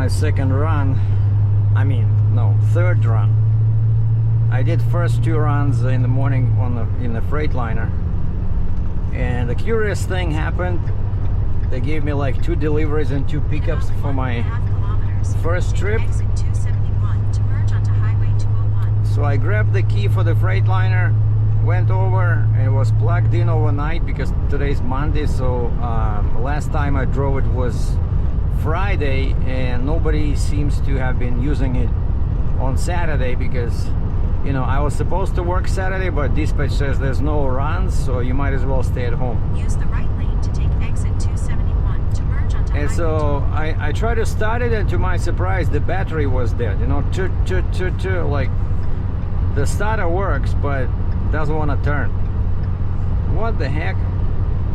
my second run. I mean, no, third run. I did first 2 runs in the morning in the Freightliner, and the curious thing happened. They gave me like 2 deliveries and 2 pickups for my first trip. So I grabbed the key for the Freightliner, went over, and it was plugged in overnight because today's Monday. So last time I drove it was Friday, and nobody seems to have been using it on Saturday because, you know, I was supposed to work Saturday, but dispatch says there's no runs, so you might as well stay at home. Use the right lane to take exit 271 to merge onto And so I tried to start it, and to my surprise, the battery was dead. You know, like the starter works, but doesn't want to turn. What the heck?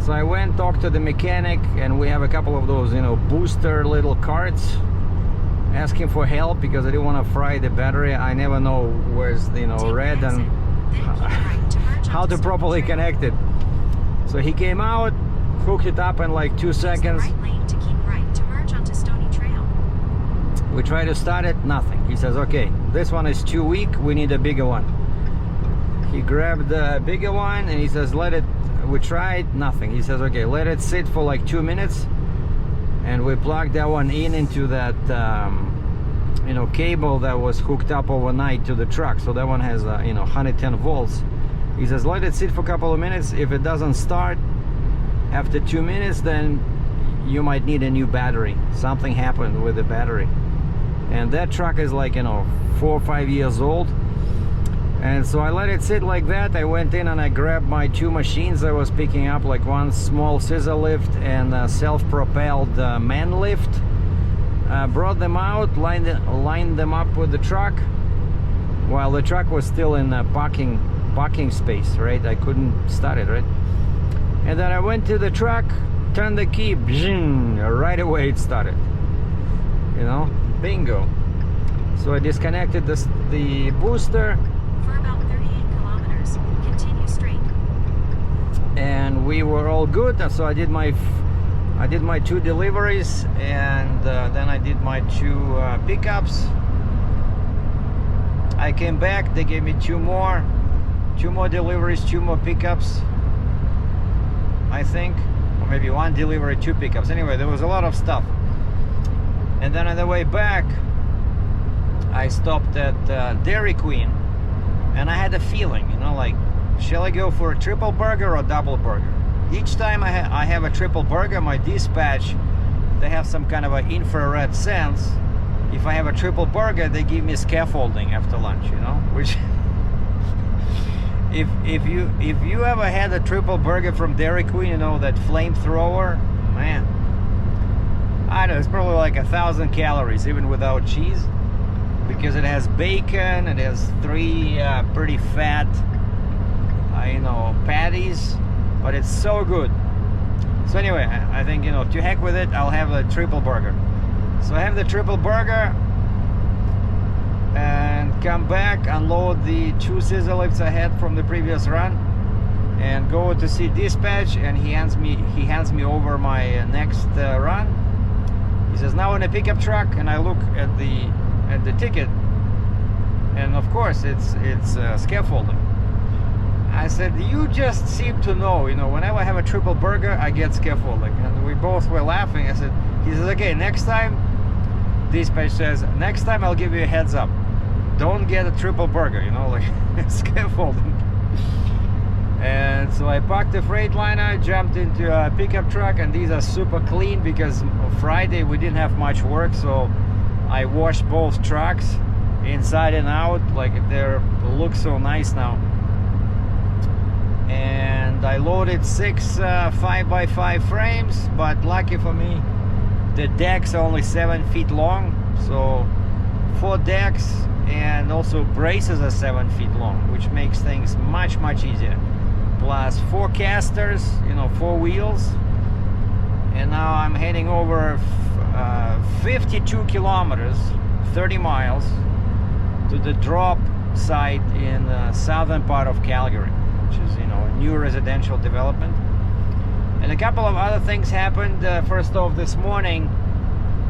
So I went, talked to the mechanic, and we have a couple of those, you know, booster little carts, asking for help because I didn't want to fry the battery. I never know where's, you know, red and how to properly connect it. So he came out, hooked it up in like 2 seconds. Right lane to keep right to merge onto Stony Trail. We try to start it, nothing. He says, okay, this one is too weak, we need a bigger one. He grabbed the bigger one and he says, we tried, nothing. He says, okay, let it sit for like 2 minutes. And we plugged that one into that, you know, cable that was hooked up overnight to the truck. So that one has, you know, 110 volts. He says, let it sit for a couple of minutes. If it doesn't start after 2 minutes, then you might need a new battery. Something happened with the battery. And that truck is like, you know, 4 or 5 years old. And so I let it sit like that. I went in and I grabbed my 2 machines I was picking up, like one small scissor lift and a self-propelled man lift. Brought them out, lined them up with the truck, while the truck was still in parking space, right? I couldn't start it, right? And then I went to the truck, turned the key, right away it started. You know, bingo. So I disconnected the booster. For about 38 kilometers, continue straight. And we were all good. And so I did my 2 deliveries, and then I did my 2 pickups. I came back, they gave me 2 more deliveries, 2 more pickups, I think, or maybe 1 delivery, 2 pickups. Anyway, there was a lot of stuff. And then on the way back, I stopped at Dairy Queen, and I had a feeling, you know, like, shall I go for a triple burger or double burger? Each time I have a triple burger, my dispatch, they have some kind of an infrared sense. If I have a triple burger, they give me scaffolding after lunch, you know, which if you ever had a triple burger from Dairy Queen, you know, that flamethrower, man, I don't know, it's probably like 1,000 calories even without cheese, because it has bacon, it has 3 pretty fat, you know, patties, but it's so good. So anyway, I think, you know, to heck with it, I'll have a triple burger. So I have the triple burger and come back, unload the 2 scissor lifts I had from the previous run, and go to see dispatch, and he hands me over my next run. He says, now in a pickup truck, and I look at the ticket, and of course it's scaffolding. I said, you just seem to know, you know, whenever I have a triple burger, I get scaffolding. And we both were laughing. He says, okay, next time, dispatch says, next time I'll give you a heads up. Don't get a triple burger, you know, like scaffolding. And so I parked the Freightliner, jumped into a pickup truck, and these are super clean because Friday we didn't have much work, so I washed both trucks inside and out. Like, they look so nice now. And I loaded 6 5x5 frames, but lucky for me, the decks are only 7 feet long, so 4 decks, and also braces are 7 feet long, which makes things much easier. Plus 4 casters, you know, 4 wheels. And now I'm heading over 52 kilometers, 30 miles, to the drop site in the southern part of Calgary, which is, you know, a new residential development. And a couple of other things happened. First off, this morning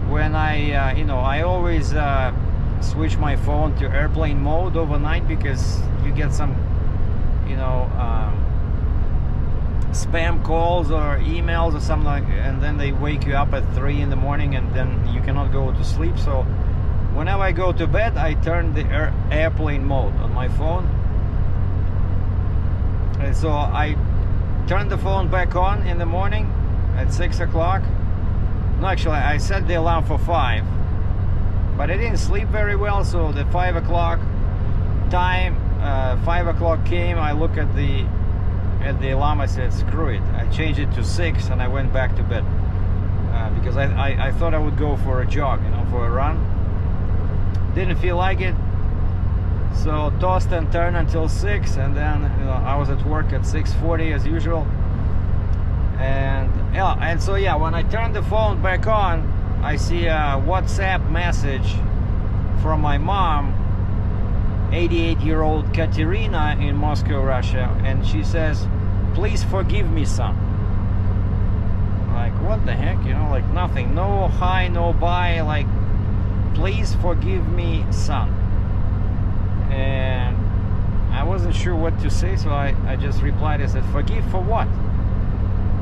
when I I always switch my phone to airplane mode overnight, because you get some spam calls or emails or something like, and then they wake you up at 3 in the morning, and then you cannot go to sleep. So whenever I go to bed, I turn the airplane mode on my phone, and so I turn the phone back on in the morning at 6 o'clock. No, actually, I set the alarm for 5, but I didn't sleep very well, so the 5 o'clock time, 5 o'clock came, I look at the alarm, I said, screw it. I changed it to 6, and I went back to bed, because I thought I would go for a jog, for a run. Didn't feel like it, so tossed and turned until 6, and then I was at work at 6:40 as usual. And when I turn the phone back on, I see a WhatsApp message from my mom, 88-year-old Katerina in Moscow, Russia, and she says, "Please forgive me, son." Like, what the heck, like nothing, no hi, no bye, like, "Please forgive me, son." And I wasn't sure what to say, so I just replied. I said, "Forgive for what?"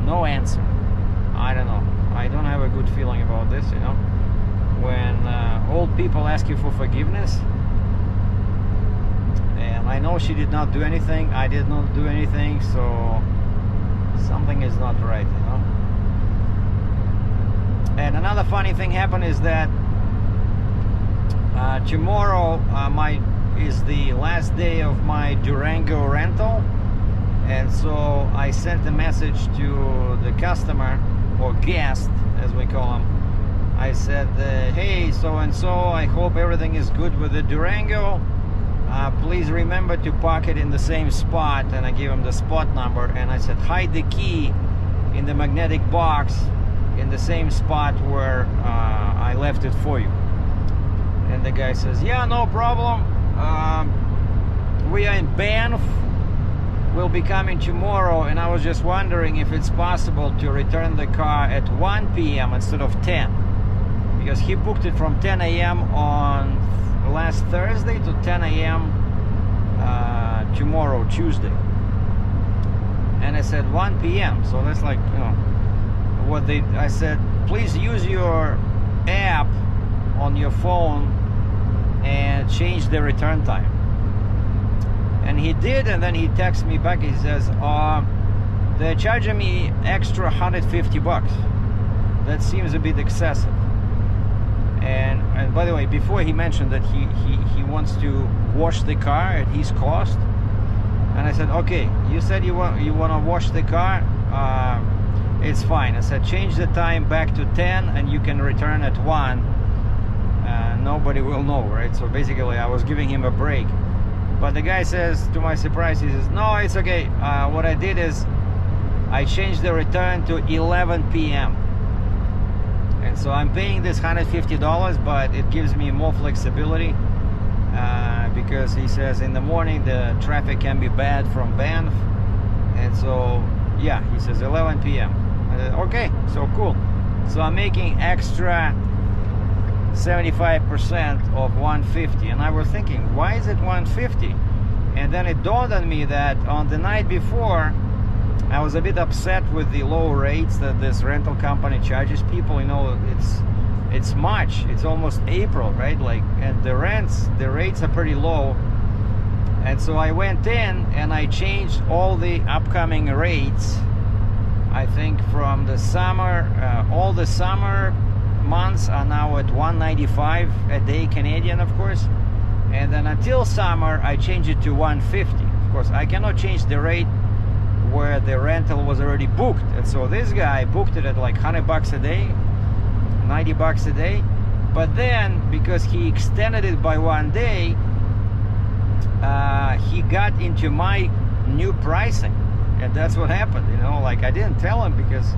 No answer. I don't know. I don't have a good feeling about this, when old people ask you for forgiveness. And I know she did not do anything, I did not do anything, so something is not right, And another funny thing happened is that tomorrow is the last day of my Durango rental, and so I sent a message to the customer, or guest as we call him. I said, "Hey, so-and-so, I hope everything is good with the Durango. Please remember to park it in the same spot," and I gave him the spot number, and I said, "Hide the key in the magnetic box in the same spot where I left it for you." And the guy says, "Yeah, no problem. We are in Banff. We'll be coming tomorrow, and I was just wondering if it's possible to return the car at 1 p.m. instead of 10, because he booked it from 10 a.m. on last Thursday to 10 a.m. Tomorrow, Tuesday." And I said 1 p.m. So that's like, I said, "Please use your app on your phone and change the return time." And he did, and then he texts me back. He says, "They're charging me extra $150. That seems a bit excessive." And by the way, before he mentioned that he wants to wash the car at his cost, and I said, "Okay, you said you want to wash the car. It's fine." I said, "Change the time back to 10, and you can return at 1. Nobody will know, right?" So basically, I was giving him a break. But the guy says, to my surprise, he says, "No, it's okay. What I did is I changed the return to 11 p.m. And so I'm paying this $150, but it gives me more flexibility, because he says in the morning the traffic can be bad from Banff. And so, yeah, he says 11 p.m. I said, okay, so cool. So I'm making extra 75% of 150, and I was thinking, why is it 150? And then it dawned on me that on the night before, I was a bit upset with the low rates that this rental company charges people. It's March, it's almost April, right? And the rates are pretty low. And so I went in and I changed all the upcoming rates. I think from the summer, all the summer months are now at $195 a day Canadian, of course. And then until summer, I changed it to $150. Of course, I cannot change the rate where the rental was already booked. And so this guy booked it at like $100 a day, $90 a day. But then, because he extended it by 1 day, he got into my new pricing. And that's what happened, I didn't tell him because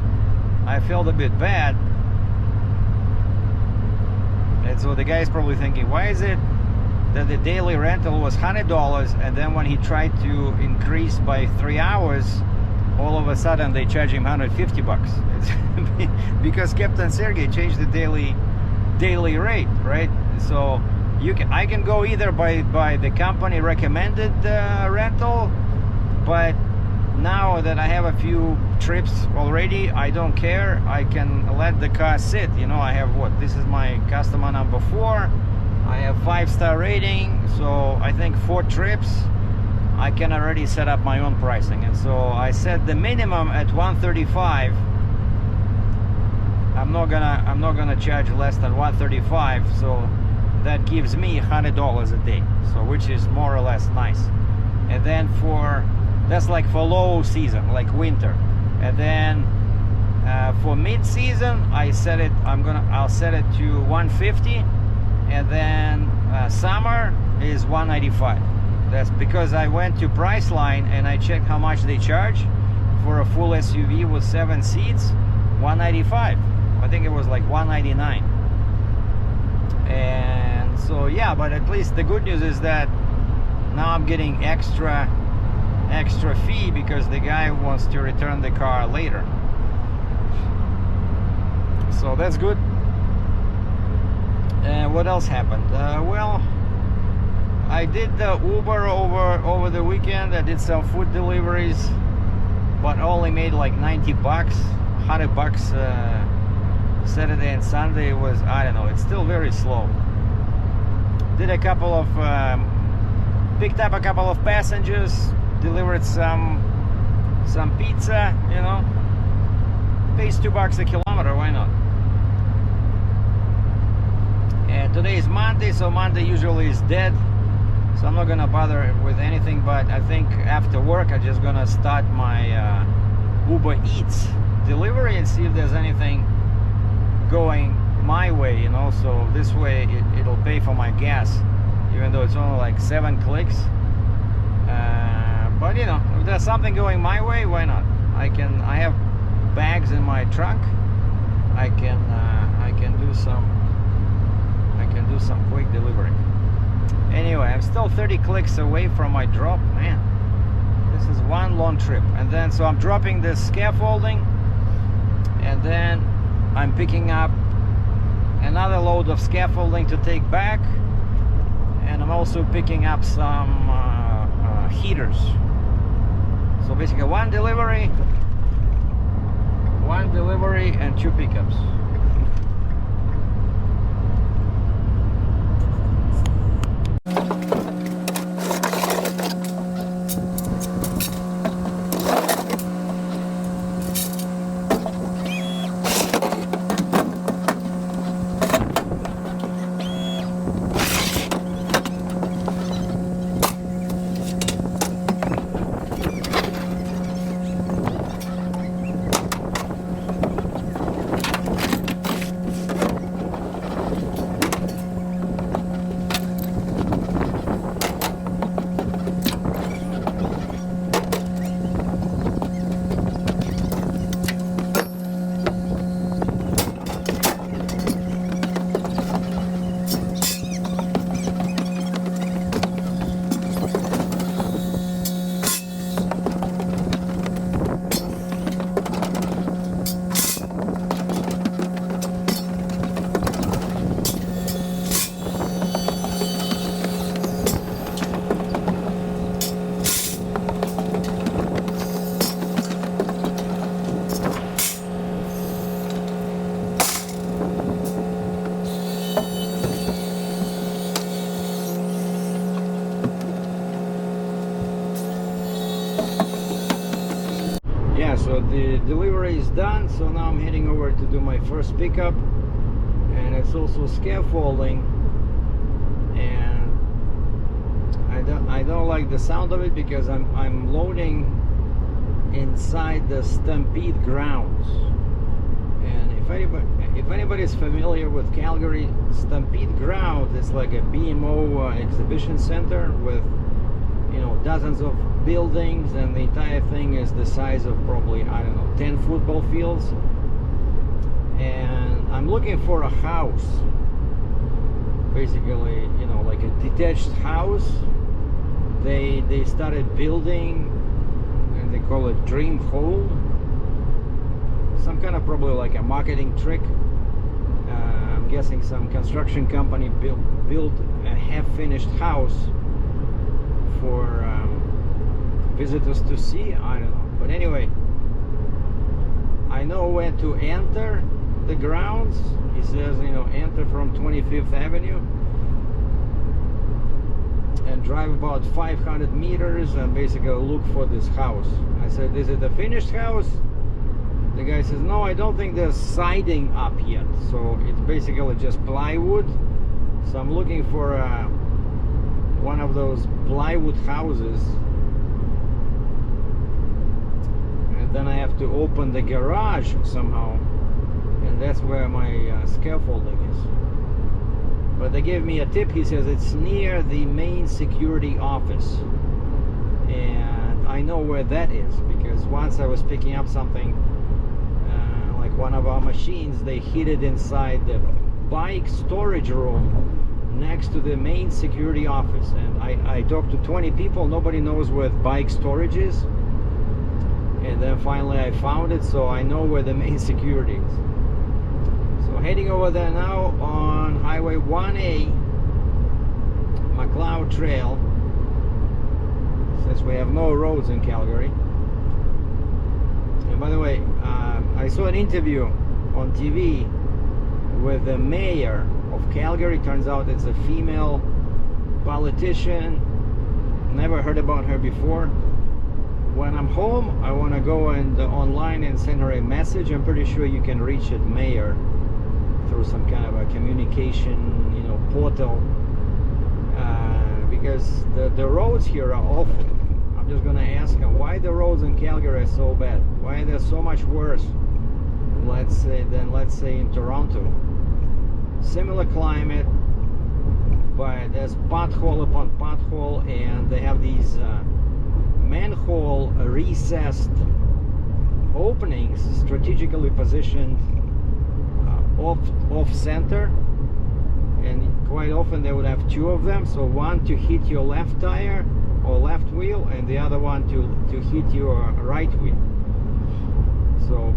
I felt a bit bad. And so the guy's probably thinking, why is it that the daily rental was $100, and then when he tried to increase by 3 hours, all of a sudden they charge him $150? It's because Captain Sergei changed the daily daily rate, right? So I can go either by the company recommended rental, but now that I have a few trips already, I don't care. I can let the car sit. You know, I have this is my customer number 4. I have 5-star rating, so I think 4 trips I can already set up my own pricing. And so I set the minimum at 135. I'm not gonna charge less than 135, so that gives me $100 a day, so which is more or less nice. And then that's like for low season, like winter. And then for mid-season, I'll set it to 150, and then summer is 195. That's because I went to Priceline and I checked how much they charge for a full SUV with 7 seats. 195. I think it was like 199. And so yeah, but at least the good news is that now I'm getting extra fee because the guy wants to return the car later. So that's good. What else happened? Well, I did the Uber over the weekend. I did some food deliveries, but only made like $90, $100 Saturday and Sunday. It was, I don't know, it's still very slow. Did a couple of picked up a couple of passengers, delivered some pizza, you know. Pays $2 a kilometer, why not? And today is Monday, so Monday usually is dead, so I'm not gonna bother with anything. But I think after work I'm just gonna start my Uber Eats delivery and see if there's anything going my way, you know. So this way it'll pay for my gas, even though it's only like 7 clicks. But you know, if there's something going my way, why not? I have bags in my trunk. I can do some quick delivery. Anyway, I'm still 30 clicks away from my drop. Man, this is one long trip. And then so I'm dropping this scaffolding, and then I'm picking up another load of scaffolding to take back, and I'm also picking up some heaters. So basically one delivery and 2 pickups. So the delivery is done, so now I'm heading over to do my first pickup, and it's also scaffolding, and I don't like the sound of it because I'm loading inside the Stampede grounds. And if anybody's familiar with Calgary, Stampede grounds, it's like a BMO exhibition center with, you know, dozens of buildings, and the entire thing is the size of probably, I don't know, 10 football fields. And I'm looking for a house, basically, you know, like a detached house. They started building, and they call it Dream Hold. Some kind of probably like a marketing trick. I'm guessing some construction company built a half-finished house for visitors to see. I don't know, but anyway, I know where to enter the grounds. He says, you know, enter from 25th Avenue and drive about 500 meters and basically look for this house. I said, is it a finished house? The guy says, no, I don't think there's siding up yet, so it's basically just plywood. So I'm looking for one of those plywood houses, and then I have to open the garage somehow, and that's where my scaffolding is. But they gave me a tip. He says it's near the main security office, and I know where that is because once I was picking up something, like one of our machines, they hid it inside the bike storage room next to the main security office, and I talked to 20 people. Nobody knows where bike storage is, and then finally I found it, so I know where the main security is. So heading over there now on Highway 1A, McLeod Trail, since we have no roads in Calgary. And by the way, I saw an interview on TV with the mayor of Calgary. Turns out it's a female politician. Never heard about her before. When I'm home, I want to go and online and send her a message. I'm pretty sure you can reach at mayor through some kind of a communication, you know, portal, because the roads here are awful. I'm just gonna ask her why the roads in Calgary are so bad. Why are they so much worse, let's say in Toronto? Similar climate, but there's pothole upon pothole, and they have these manhole recessed openings strategically positioned off center, and quite often they would have two of them, so one to hit your left tire or left wheel, and the other one to hit your right wheel. So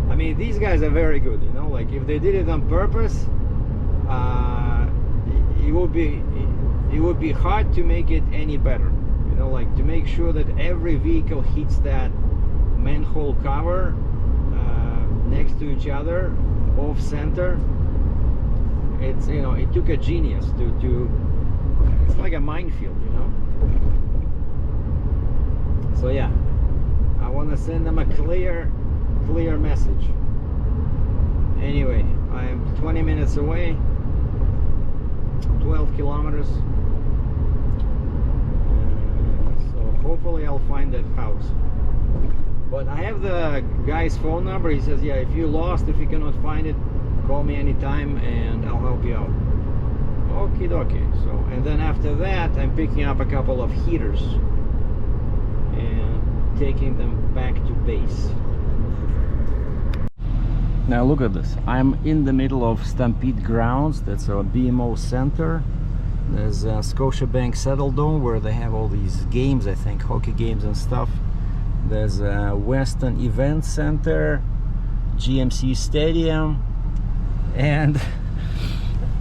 I mean, these guys are very good, you know, like if they did it on purpose, it would be hard to make it any better, you know, like to make sure that every vehicle hits that manhole cover next to each other, off center. It's, you know, it took a genius to it's like a minefield, you know. So yeah, I want to send them a clear message. Anyway, I am 20 minutes away, 12 kilometers, so hopefully I'll find that house. But I have the guy's phone number. He says, yeah, if you're lost, if you cannot find it, call me anytime and I'll help you out. Okie dokie. So, and then after that, I'm picking up a couple of heaters and taking them back to base. Now look at this. I'm in the middle of Stampede grounds. That's a BMO center. There's a Scotiabank Saddle Dome where they have all these games, I think, hockey games and stuff. There's a Western Event Center, GMC Stadium, and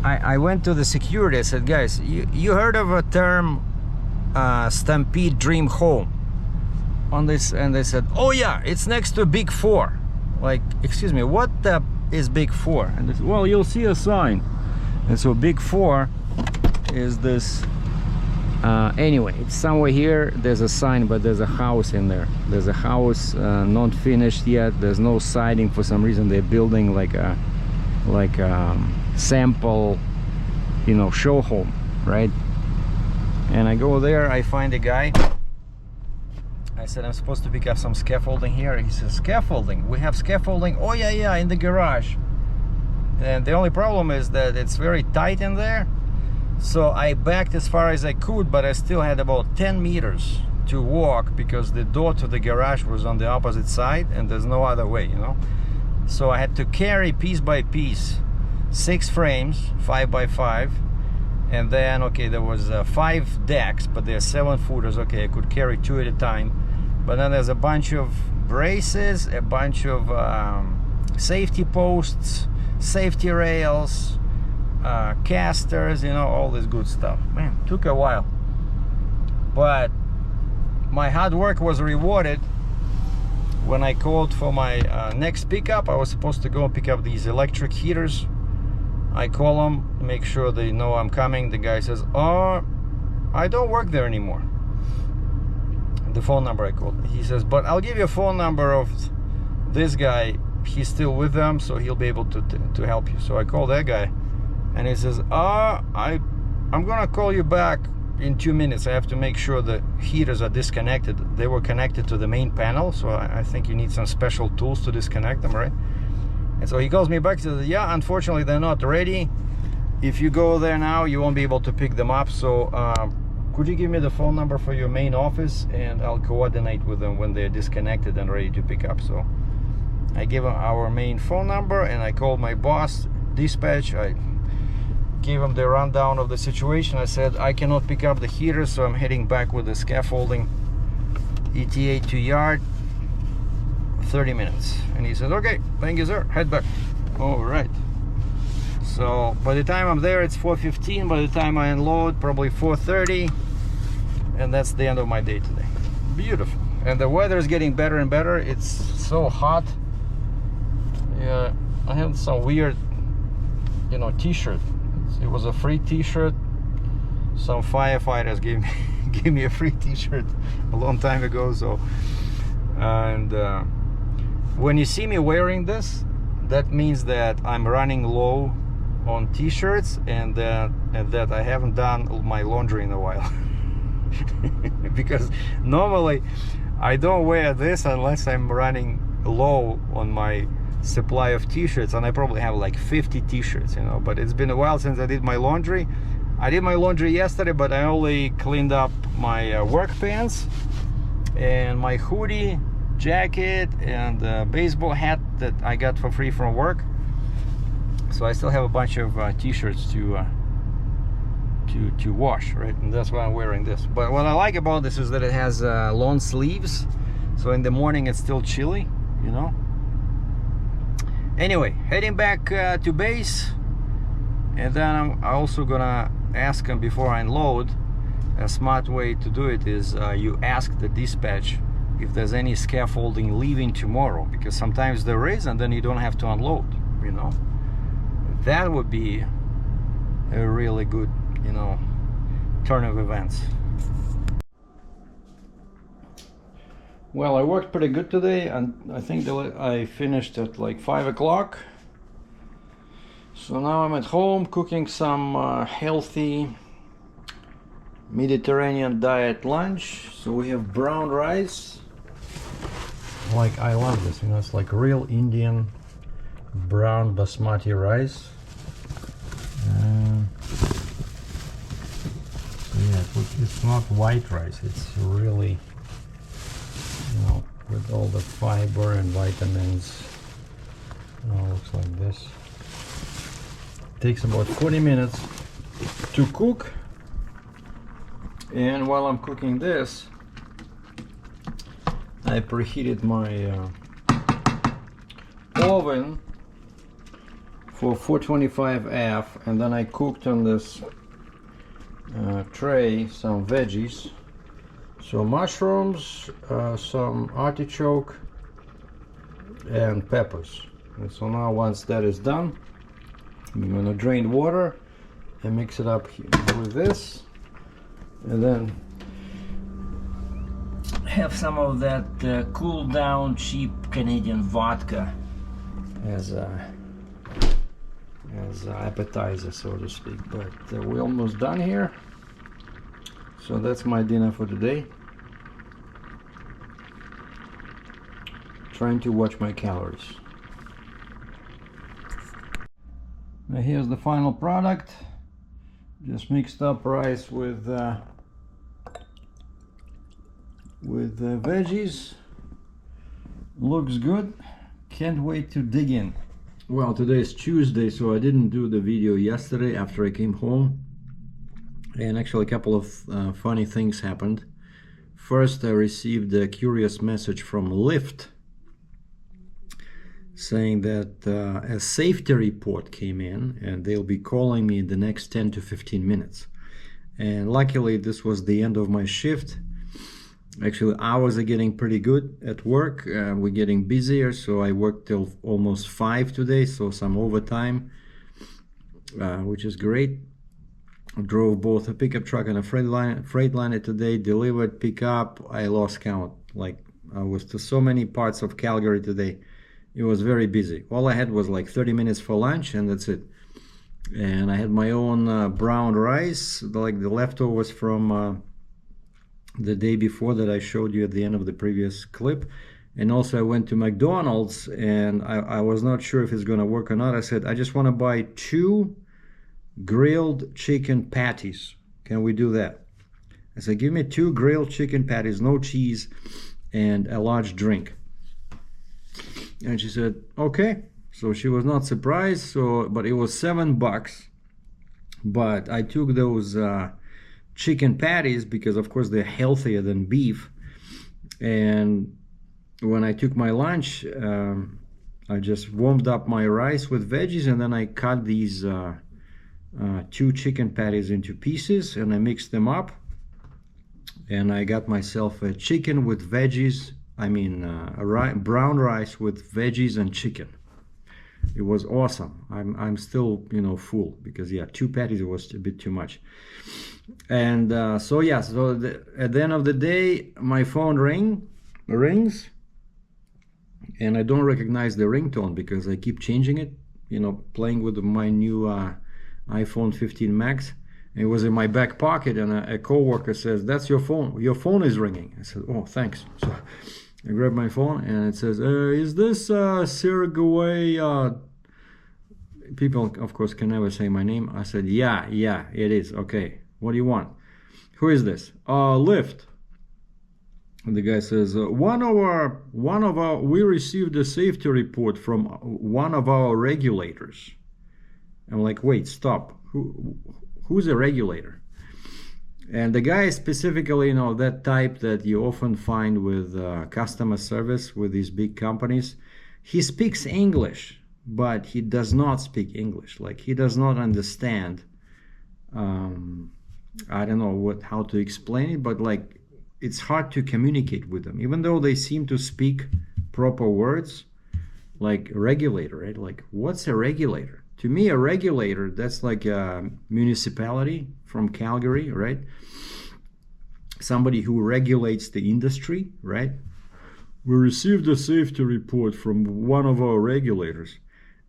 I went to the security. I said, guys, you heard of a term Stampede Dream Home on this? And they said, oh yeah, it's next to Big Four. Like, excuse me, what is Big Four? And they said, well, you'll see a sign. And so Big Four is this, anyway, it's somewhere here. There's a sign, but there's a house in there. There's a house not finished yet. There's no siding for some reason. They're building like a sample, you know, show home, right? And I go there, I find a guy. I said, I'm supposed to pick up some scaffolding here. He says, scaffolding? We have scaffolding? Oh yeah, in the garage. And the only problem is that it's very tight in there. So I backed as far as I could, but I still had about 10 meters to walk because the door to the garage was on the opposite side and there's no other way, you know. So I had to carry piece by piece 6 frames, 5 by 5, and then, okay, there was 5 decks, but they're 7-footers. Okay, I could carry 2 at a time. But then there's a bunch of braces, a bunch of safety posts, safety rails, casters, you know, all this good stuff. Man, took a while, but my hard work was rewarded when I called for my next pickup. I was supposed to go and pick up these electric heaters. I call them, make sure they know I'm coming. The guy says, oh, I don't work there anymore. The phone number I called. He says, but I'll give you a phone number of this guy. He's still with them, so he'll be able to help you. So I call that guy, and he says, I'm gonna call you back in 2 minutes. I have to make sure the heaters are disconnected. They were connected to the main panel, so I think you need some special tools to disconnect them, right? And so he calls me back and says, yeah, unfortunately they're not ready. If you go there now, you won't be able to pick them up. So could you give me the phone number for your main office, and I'll coordinate with them when they're disconnected and ready to pick up. So I gave him our main phone number, and I called my boss, dispatch. I gave him the rundown of the situation. I said, I cannot pick up the heater, so I'm heading back with the scaffolding ETA to yard, 30 minutes. And he said, okay, thank you, sir, head back. All right. So by the time I'm there, it's 4:15. By the time I unload, probably 4:30. And that's the end of my day today. Beautiful. And the weather is getting better and better. It's so hot. Yeah, I have some weird, you know, t-shirt. It was a free t-shirt. Some firefighters gave me a free t-shirt a long time ago. So, and when you see me wearing this, that means that I'm running low on t-shirts, and that I haven't done my laundry in a while. Because normally I don't wear this unless I'm running low on my supply of t-shirts, and I probably have like 50 t-shirts, you know. But it's been a while since I did my laundry. I did my laundry yesterday, but I only cleaned up my work pants and my hoodie, jacket, and baseball hat that I got for free from work. So I still have a bunch of t-shirts to wash, right? And that's why I'm wearing this. But what I like about this is that it has long sleeves, so in the morning it's still chilly, you know. Anyway, heading back to base, and then I'm also gonna ask him before I unload. A smart way to do it is you ask the dispatch if there's any scaffolding leaving tomorrow, because sometimes there is, and then you don't have to unload, you know. That would be a really good, you know, turn of events. Well, I worked pretty good today, and I think that I finished at like 5 o'clock. So now I'm at home cooking some healthy Mediterranean diet lunch. So we have brown rice. Like, I love this, you know, it's like real Indian brown basmati rice. So yeah, it's not white rice, it's really, you know, with all the fiber and vitamins. It looks like this. Takes about 40 minutes to cook. And while I'm cooking this, I preheated my oven for 425F, and then I cooked on this tray some veggies. So mushrooms, some artichoke, and peppers. And so now once that is done, I'm gonna drain water and mix it up with this, and then have some of that cool down cheap Canadian vodka as appetizer, so to speak. But we're almost done here. So that's my dinner for today. Trying to watch my calories. Now here's the final product. Just mixed up rice with veggies. Looks good. Can't wait to dig in. Well, today is Tuesday, so I didn't do the video yesterday after I came home. And actually a couple of funny things happened. First, I received a curious message from Lyft saying that a safety report came in and they'll be calling me in the next 10 to 15 minutes. And luckily this was the end of my shift. Actually, hours are getting pretty good at work. We're getting busier, so I worked till almost 5 today, so some overtime, which is great. Drove both a pickup truck and a freightliner today, delivered, pickup. I lost count. Like, I was to so many parts of Calgary today. It was very busy. All I had was like 30 minutes for lunch, and that's it. And I had my own brown rice, like the leftovers from the day before that I showed you at the end of the previous clip. And also I went to McDonald's, and I was not sure if it's gonna work or not. I said, I just want to buy 2 grilled chicken patties. Can we do that? I said, give me 2 grilled chicken patties, no cheese, and a large drink. And she said, okay. So she was not surprised, but it was $7. But I took those chicken patties because of course they're healthier than beef. And when I took my lunch, I just warmed up my rice with veggies, and then I cut these 2 chicken patties into pieces and I mixed them up, and I got myself a chicken with veggies, brown rice with veggies and chicken. It was awesome. I'm still, full because 2 patties was a bit too much. And at the end of the day, my phone rings, and I don't recognize the ringtone because I keep changing it, playing with my new iPhone 15 Max. It was in my back pocket, and a coworker says, "That's your phone. Your phone is ringing." I said, "Oh, thanks." So I grabbed my phone, and it says, "Is this Sergei?" People, of course, can never say my name. I said, "Yeah, it is. Okay. What do you want?" "Who is this?" "Lyft." And the guy says, we received a safety report from one of our regulators." I'm like, wait, stop. Who's a regulator? And the guy is specifically, that type that you often find with customer service with these big companies. He speaks English, but he does not speak English. Like, he does not understand. I don't know how to explain it, but like, it's hard to communicate with them, even though they seem to speak proper words, like regulator, right? Like, what's a regulator? To me, a regulator, that's like a municipality from Calgary, right? Somebody who regulates the industry, right? "We received a safety report from one of our regulators."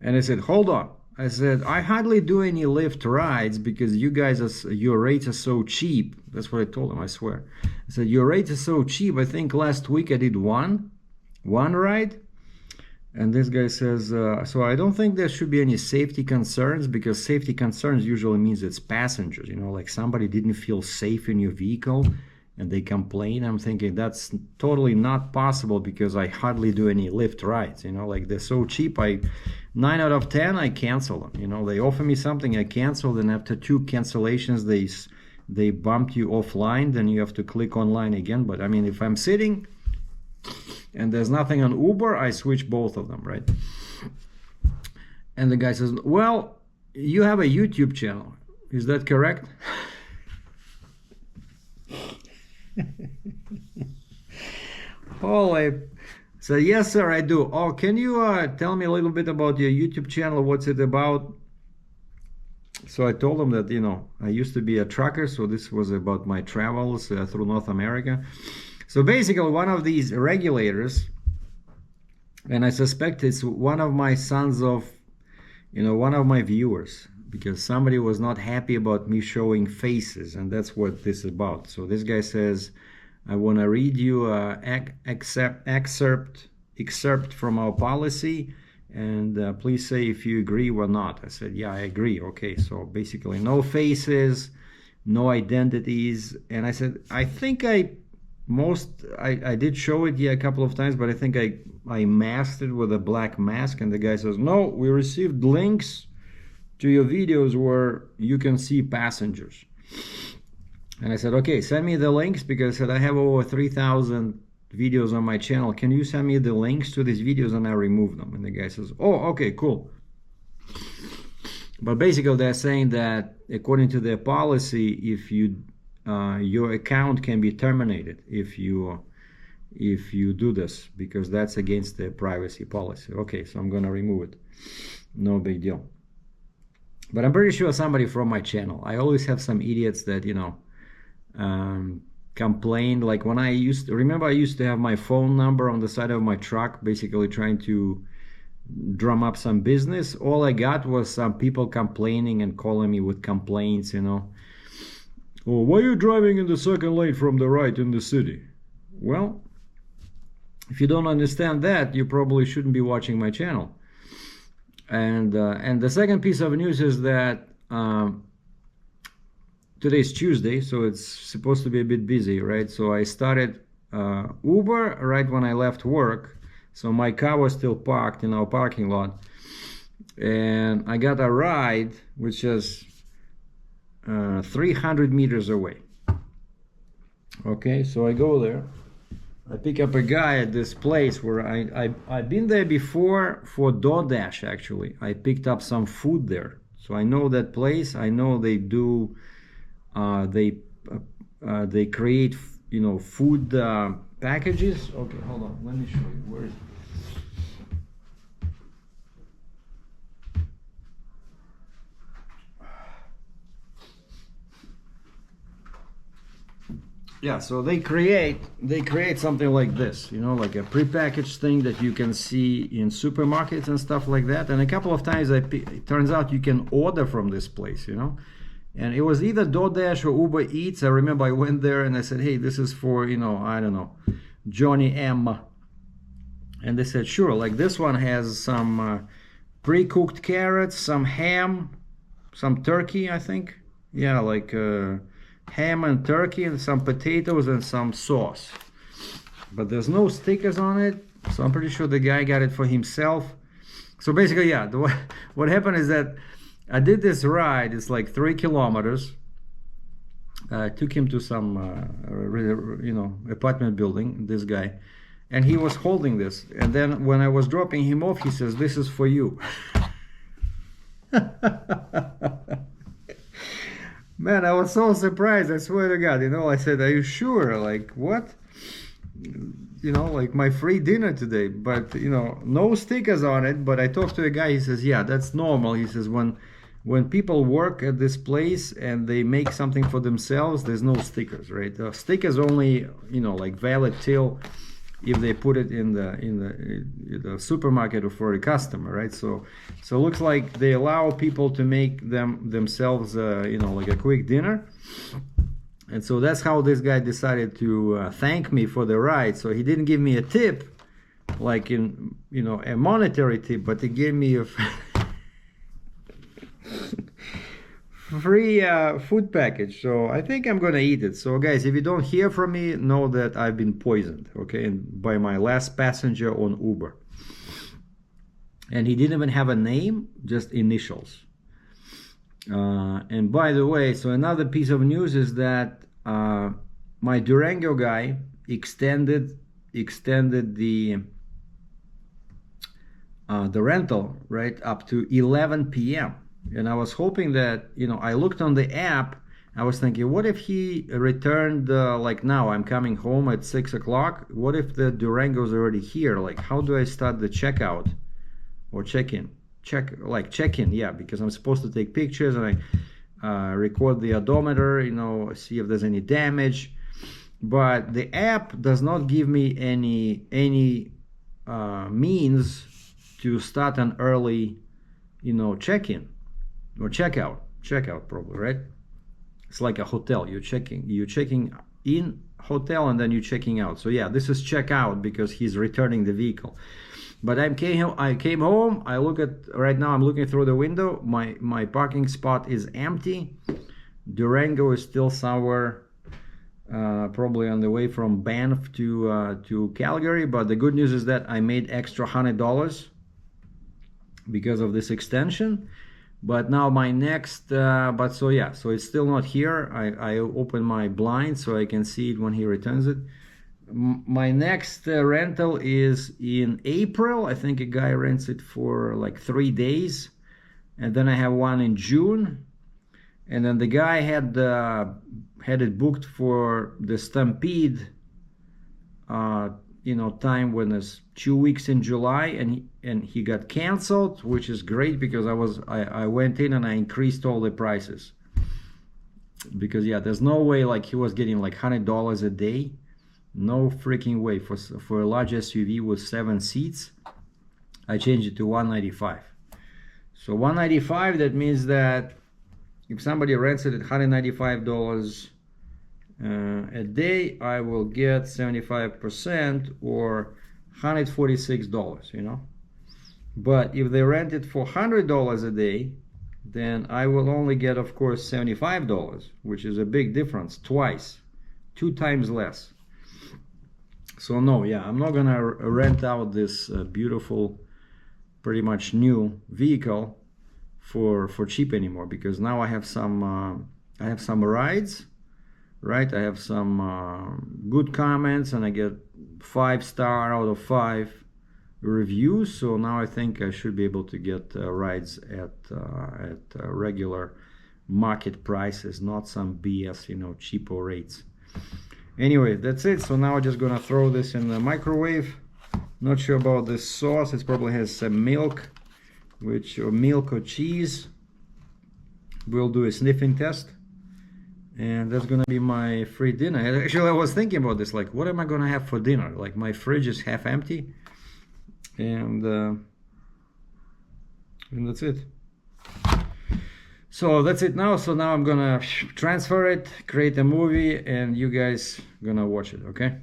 And I said, hold on. I said, I hardly do any Lyft rides because your rates are so cheap. That's what I told him, I swear. I said, your rates are so cheap. I think last week I did one ride. And this guy says, so I don't think there should be any safety concerns, because safety concerns usually means it's passengers, like somebody didn't feel safe in your vehicle and they complain. I'm thinking that's totally not possible because I hardly do any Lyft rides, like they're so cheap. 9 out of 10, I cancel them. They offer me something, I cancel, then after 2 cancellations, they bump you offline, then you have to click online again. But I mean, if I'm sitting and there's nothing on Uber, I switch both of them, right? And the guy says, well, you have a YouTube channel. Is that correct? Oh, I said, yes, sir, I do. Oh, can you tell me a little bit about your YouTube channel? What's it about? So I told him that, I used to be a trucker, so this was about my travels through North America. So basically, one of these regulators, and I suspect it's one of my sons of, one of my viewers, because somebody was not happy about me showing faces, and that's what this is about. So this guy says, I want to read you an excerpt from our policy, and please say if you agree or not. I said, yeah, I agree. Okay, so basically no faces, no identities. And I said, I think I did show it a couple of times, but I think I masked it with a black mask. And the guy says, no, we received links to your videos where you can see passengers. And I said, okay, send me the links, because I said I have over 3,000 videos on my channel. Can you send me the links to these videos and I remove them? And the guy says, oh, okay, cool. But basically they're saying that according to their policy, if you your account can be terminated if you do this, because that's against the privacy policy. Okay, so I'm gonna remove it. No big deal. But I'm pretty sure somebody from my channel. I always have some idiots that, you know, complain. Like when I used to have my phone number on the side of my truck, basically trying to drum up some business. All I got was some people complaining and calling me with complaints, you know. Oh, why are you driving in the second lane from the right in the city? Well, if you don't understand that, you probably shouldn't be watching my channel. And the second piece of news is that today's Tuesday, so it's supposed to be a bit busy, right? So I started Uber right when I left work. So my car was still parked in our parking lot. And I got a ride, which is 300 meters away. Okay, so I go there. I pick up a guy at this place where I've been there before for DoorDash, actually. I picked up some food there. So I know that place. I know they do, they create, you know, food packages. Okay, hold on. Let me show you. Where is it? Yeah, so they create something like this, you know, like a prepackaged thing that you can see in supermarkets and stuff like that. And a couple of times it turns out you can order from this place, you know. And it was either DoorDash or Uber Eats. I remember I went there and I said, hey, this is for, you know, I don't know, Johnny M. And they said, sure. Like this one has some pre-cooked carrots, some ham, some turkey, I think. Yeah, like ham and turkey and some potatoes and some sauce. But there's no stickers on it, so I'm pretty sure the guy got it for himself. So basically, yeah, what happened is that I did this ride. It's like 3 kilometers. I took him to some, you know, apartment building, this guy. And he was holding this. And then when I was dropping him off, he says, this is for you. Man, I was so surprised, I swear to God, you know, I said, are you sure? Like, what? You know, like my free dinner today, but, you know, no stickers on it. But I talked to a guy, he says, yeah, that's normal. He says, when people work at this place and they make something for themselves, there's no stickers, right? Stickers only, you know, like valid till if they put it in the supermarket or for a customer, right? So looks like they allow people to make themselves, you know, like a quick dinner. And so that's how this guy decided to thank me for the ride. So he didn't give me a tip, like in, you know, a monetary tip, but he gave me a free food package. So I think I'm gonna eat it. So guys, if you don't hear from me, know that I've been poisoned, okay, and by my last passenger on Uber. And he didn't even have a name, just initials. And by the way, so another piece of news is that my Durango guy extended the rental right up to 11 p.m. And I was hoping that, you know, I looked on the app. I was thinking, what if he returned like now? I'm coming home at 6 o'clock. What if the Durango's already here? Like, how do I start the checkout or check-in? Check-in, yeah, because I'm supposed to take pictures and I record the odometer, you know, see if there's any damage. But the app does not give me any means to start an early, you know, check-in or checkout probably, right? It's like a hotel. You're checking in hotel and then you're checking out. So yeah, this is check out because he's returning the vehicle. But I came home. Right now I'm looking through the window. My parking spot is empty. Durango is still somewhere, probably on the way from Banff to Calgary. But the good news is that I made extra $100 because of this extension. But now my next, so it's still not here. I open my blind so I can see it when he returns it. My next rental is in April. I think a guy rents it for like 3 days, and then I have one in June, and then the guy had it booked for the Stampede time when it's 2 weeks in July, and he got canceled, which is great because I went in and I increased all the prices, because yeah, there's no way like he was getting like $100 a day. No freaking way. For a large SUV with 7 seats, I changed it to $195. So $195, that means that if somebody rents it at $195 a day, I will get 75% or $146, But if they rent it for $100 a day, then I will only get, of course, $75, which is a big difference, 2 times less. So no, yeah, I'm not gonna rent out this beautiful, pretty much new vehicle for cheap anymore, because now I have some rides, right? I have some good comments, and I get 5-star out of 5 reviews. So now I think I should be able to get rides at regular market prices, not some BS, cheapo rates. Anyway, that's it. So now I'm just gonna throw this in the microwave. Not sure about this sauce. It probably has some milk, or milk or cheese. We'll do a sniffing test, and that's gonna be my free dinner. Actually, I was thinking about this, like, what am I gonna have for dinner? Like, my fridge is half empty, and that's it. So that's it now. So now I'm gonna transfer it, create a movie, and you guys gonna watch it, okay?